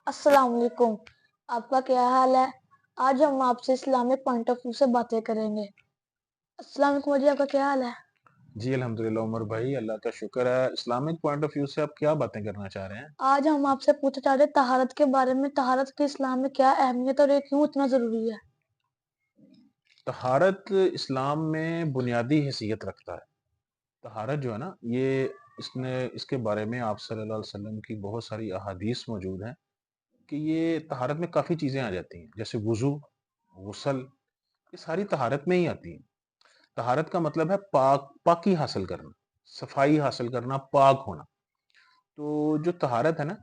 السلام علیکم، آپ کا کیا حال ہے؟ آج ہم آپ سے اسلامک پوائنٹ آف ویو سے باتیں کریں گے۔ السلام علیکم جی، آپ کا کیا حال ہے؟ جی الحمدللہ عمر بھائی، اللہ کا شکر ہے۔ اسلامک پوائنٹ آف ویو سے آپ کیا باتیں کرنا چاہ رہے ہیں؟ آج ہم آپ سے پوچھنا چاہ رہے ہیں طہارت کے بارے میں، طہارت کی اسلام میں کیا اہمیت اور یہ کیوں اتنا ضروری ہے؟ طہارت اسلام میں بنیادی حیثیت رکھتا ہے۔ طہارت جو ہے نا، یہ اس کے بارے میں آپ صلی اللہ علیہ وسلم کی بہت ساری احادیث موجود ہیں کہ یہ طہارت میں کافی چیزیں آ جاتی ہیں، جیسے وضو، غسل، یہ ساری طہارت میں ہی آتی ہیں۔ طہارت کا مطلب ہے پاکی حاصل کرنا، صفائی حاصل کرنا، پاک ہونا۔ تو جو طہارت ہے نا،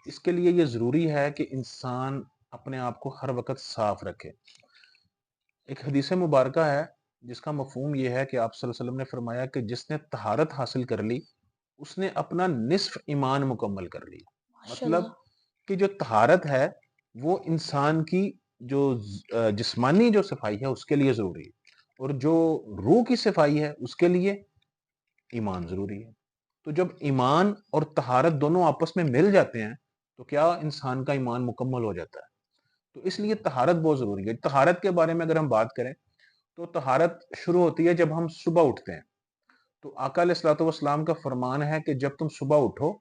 اس کے لیے یہ ضروری ہے کہ انسان اپنے آپ کو ہر وقت صاف رکھے۔ ایک حدیث مبارکہ ہے جس کا مفہوم یہ ہے کہ آپ صلی اللہ علیہ وسلم نے فرمایا کہ جس نے طہارت حاصل کر لی اس نے اپنا نصف ایمان مکمل کر لی۔ مطلب ماشاءاللہ۔ کہ جو طہارت ہے وہ انسان کی جو جسمانی جو صفائی ہے اس کے لیے ضروری ہے، اور جو روح کی صفائی ہے اس کے لیے ایمان ضروری ہے۔ تو جب ایمان اور طہارت دونوں آپس میں مل جاتے ہیں تو کیا انسان کا ایمان مکمل ہو جاتا ہے۔ تو اس لیے طہارت بہت ضروری ہے۔ طہارت کے بارے میں اگر ہم بات کریں تو طہارت شروع ہوتی ہے جب ہم صبح اٹھتے ہیں۔ تو آقا علیہ الصلوۃ والسلام کا فرمان ہے کہ جب تم صبح اٹھو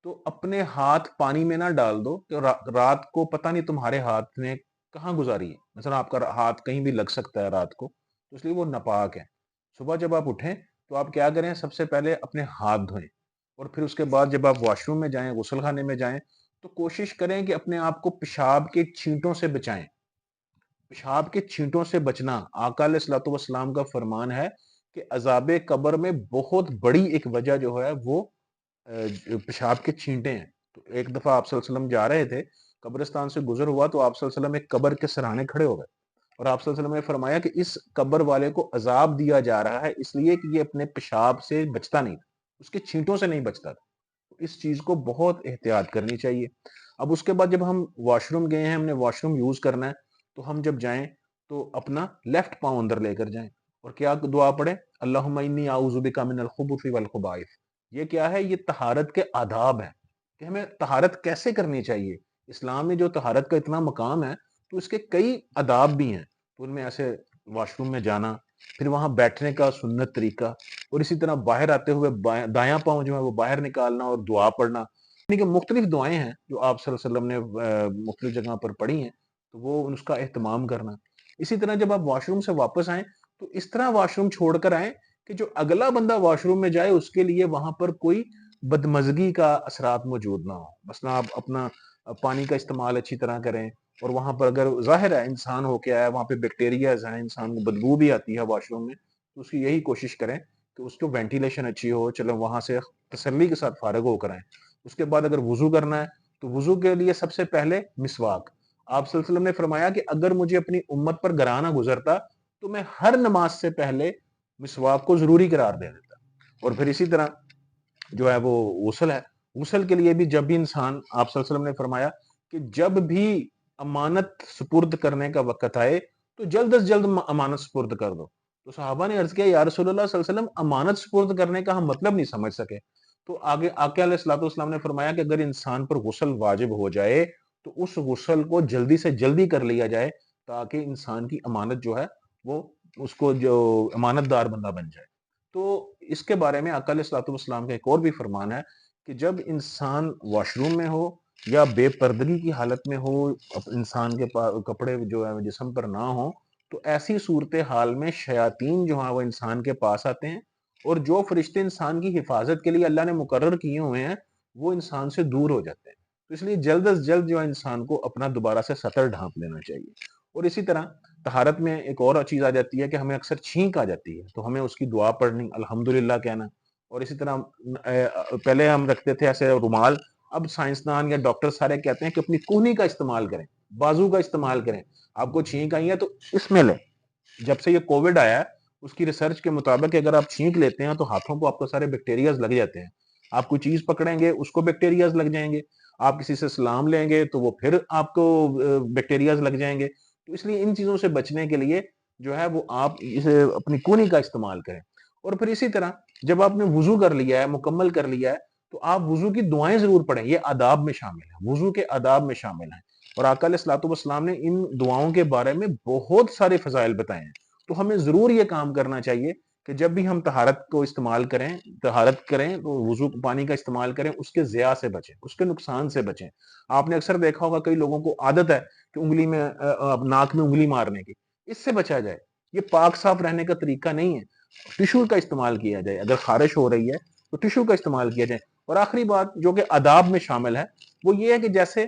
تو اپنے ہاتھ پانی میں نہ ڈال دو کہ رات کو پتہ نہیں تمہارے ہاتھ نے کہاں گزاری ہے، مثلا آپ کا ہاتھ کہیں بھی لگ سکتا ہے رات کو، تو اس لیے وہ ناپاک ہے۔ صبح جب آپ اٹھیں تو آپ کیا کریں، سب سے پہلے اپنے ہاتھ دھوئیں، اور پھر اس کے بعد جب آپ واش روم میں جائیں، غسل خانے میں جائیں، تو کوشش کریں کہ اپنے آپ کو پیشاب کے چھینٹوں سے بچائیں۔ پیشاب کے چھینٹوں سے بچنا آقا علیہ الصلوۃ والسلام کا فرمان ہے کہ عذاب قبر میں بہت بڑی ایک وجہ جو ہے وہ پیشاب کے چھینٹے ہیں۔ تو ایک دفعہ آپ صلی اللہ علیہ وسلم جا رہے تھے، قبرستان سے گزر ہوا تو آپ صلی اللہ علیہ وسلم ایک قبر کے سرانے کھڑے ہو گئے، اور آپ صلی اللہ علیہ وسلم نے فرمایا کہ اس قبر والے کو عذاب دیا جا رہا ہے اس لیے کہ یہ اپنے پیشاب سے بچتا نہیں تھا، اس کے چھینٹوں سے نہیں بچتا تھا۔ اس چیز کو بہت احتیاط کرنی چاہیے۔ اب اس کے بعد جب ہم واش روم گئے ہیں، ہم نے واش روم یوز کرنا ہے، تو ہم جب جائیں تو اپنا لیفٹ پاؤں اندر لے کر جائیں، اور کیا دعا پڑھیں، اللہم انی اعوذ بک من الخبث والخبائث۔ یہ کیا ہے؟ یہ طہارت کے آداب ہیں کہ ہمیں طہارت کیسے کرنی چاہیے۔ اسلام میں جو طہارت کا اتنا مقام ہے تو اس کے کئی آداب بھی ہیں، تو ان میں ایسے واش روم میں جانا، پھر وہاں بیٹھنے کا سنت طریقہ، اور اسی طرح باہر آتے ہوئے دایاں پاؤں جو ہے وہ باہر نکالنا اور دعا پڑھنا، یعنی کہ مختلف دعائیں ہیں جو آپ صلی اللہ علیہ وسلم نے مختلف جگہ پر پڑھی ہیں، تو وہ اس کا اہتمام کرنا۔ اسی طرح جب آپ واش روم سے واپس آئیں تو اس طرح واش روم چھوڑ کر آئیں کہ جو اگلا بندہ واش روم میں جائے اس کے لیے وہاں پر کوئی بدمزگی کا اثرات موجود نہ ہو۔ مثلا آپ اپنا پانی کا استعمال اچھی طرح کریں، اور وہاں پر اگر ظاہر ہے انسان ہو کے آیا، وہاں پہ بیکٹیریاز ہیں، انسان کو بدبو بھی آتی ہے واش روم میں، تو اس کی یہی کوشش کریں کہ اس کو وینٹیلیشن اچھی ہو، چلو وہاں سے تسلی کے ساتھ فارغ ہو کر آئیں۔ اس کے بعد اگر وضو کرنا ہے تو وضو کے لیے سب سے پہلے مسواک۔ آپ صلی اللہ علیہ وسلم نے فرمایا کہ اگر مجھے اپنی امت پر گرانا گزرتا تو میں ہر نماز سے پہلے مسواک کو ضروری قرار دے دیتا۔ اور پھر اسی طرح جو ہے وہ غسل ہے۔ غسل کے لیے بھی جب بھی انسان، آپ صلی اللہ علیہ وسلم نے فرمایا کہ جب بھی امانت سپرد کرنے کا وقت آئے تو جلد از جلد امانت سپرد کر دو۔ تو صحابہ نے عرض کیا، یا رسول اللہ صلی اللہ علیہ وسلم امانت سپرد کرنے کا ہم مطلب نہیں سمجھ سکے۔ تو آگے آقا علیہ الصلوۃ والسلام نے فرمایا کہ اگر انسان پر غسل واجب ہو جائے تو اس غسل کو جلدی سے جلدی کر لیا جائے تاکہ انسان کی امانت جو ہے وہ اس کو جو امانت دار بندہ بن جائے۔ تو اس کے بارے میں آقا علیہ الصلوۃ والسلام کا ایک اور بھی فرمان ہے کہ جب انسان واش روم میں ہو یا بے پردگی کی حالت میں ہو، انسان کے کپڑے جو ہے جسم پر نہ ہو، تو ایسی صورتحال میں شیاطین جو ہیں وہ انسان کے پاس آتے ہیں، اور جو فرشتے انسان کی حفاظت کے لیے اللہ نے مقرر کیے ہوئے ہیں وہ انسان سے دور ہو جاتے ہیں۔ تو اس لیے جلد از جلد جو ہے انسان کو اپنا دوبارہ سے سطر ڈھانپ لینا چاہیے۔ اور اسی طرح طہارت میں ایک اور چیز آ جاتی ہے کہ ہمیں اکثر چھینک آ جاتی ہے، تو ہمیں اس کی دعا پڑھنی، الحمدللہ کہنا۔ اور اسی طرح پہلے ہم رکھتے تھے ایسے رومال، اب سائنسدان یا ڈاکٹر سارے کہتے ہیں کہ اپنی کونی کا استعمال کریں، بازو کا استعمال کریں۔ آپ کو چھینک آئی ہے تو اس میں لیں۔ جب سے یہ کووڈ آیا ہے اس کی ریسرچ کے مطابق اگر آپ چھینک لیتے ہیں تو ہاتھوں کو آپ کو سارے بیکٹیریاز لگ جاتے ہیں۔ آپ کوئی چیز پکڑیں گے اس کو بیکٹیریاز لگ جائیں گے، آپ کسی سے سلام لیں گے تو وہ پھر آپ کو بیکٹیریاز لگ جائیں گے۔ تو اس لیے ان چیزوں سے بچنے کے لیے جو ہے وہ آپ اسے اپنی کونی کا استعمال کریں۔ اور پھر اسی طرح جب آپ نے وضو کر لیا ہے، مکمل کر لیا ہے، تو آپ وضو کی دعائیں ضرور پڑھیں، یہ آداب میں شامل ہیں، وضو کے آداب میں شامل ہیں، اور آقا علیہ الصلوۃ والسلام نے ان دعاؤں کے بارے میں بہت سارے فضائل بتائے ہیں۔ تو ہمیں ضرور یہ کام کرنا چاہیے کہ جب بھی ہم طہارت کو استعمال کریں، طہارت کریں تو وضو پانی کا استعمال کریں، اس کے ضیاء سے بچیں، اس کے نقصان سے بچیں۔ آپ نے اکثر دیکھا ہوگا کئی لوگوں کو عادت ہے کہ انگلی میں ناک میں انگلی مارنے کی، اس سے بچا جائے، یہ پاک صاف رہنے کا طریقہ نہیں ہے۔ ٹشو کا استعمال کیا جائے، اگر خارش ہو رہی ہے تو ٹشو کا استعمال کیا جائے۔ اور آخری بات جو کہ آداب میں شامل ہے وہ یہ ہے کہ جیسے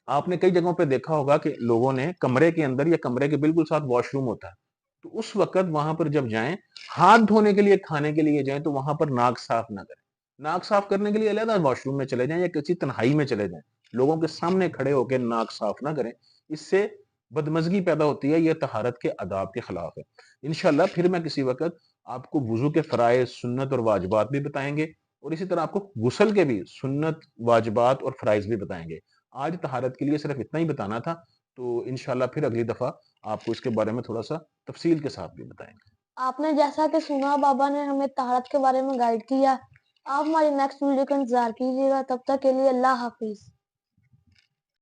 آپ نے کئی جگہوں پہ دیکھا ہوگا کہ لوگوں نے کمرے کے اندر یا کمرے کے بالکل ساتھ واش روم ہوتا ہے، تو اس وقت وہاں پر جب جائیں، ہاتھ دھونے کے لیے کھانے کے لیے جائیں تو وہاں پر ناک صاف نہ کریں، ناک صاف کرنے کے لیے علیحدہ واش روم میں چلے جائیں یا کسی تنہائی میں چلے جائیں، لوگوں کے سامنے کھڑے ہو کے ناک صاف نہ کریں، اس سے بدمزگی پیدا ہوتی ہے، یہ طہارت کے آداب کے خلاف ہے۔ انشاءاللہ پھر میں کسی وقت آپ کو وضو کے فرائض، سنت اور واجبات بھی بتائیں گے، اور اسی طرح آپ کو غسل کے بھی سنت، واجبات اور فرائض بھی بتائیں گے۔ آج طہارت کے لیے صرف اتنا ہی بتانا تھا، تو انشاءاللہ پھر اگلی دفعہ آپ کو اس کے بارے میں تھوڑا سا تفصیل کے ساتھ بھی بتائیں گے۔ آپ نے جیسا کہ سنا، بابا نے ہمیں طہارت کے بارے میں گائیڈ کیا۔ آپ ہماری نیکسٹ ویڈیو کا انتظار کیجیے گا، تب تک کے لیے اللہ حافظ۔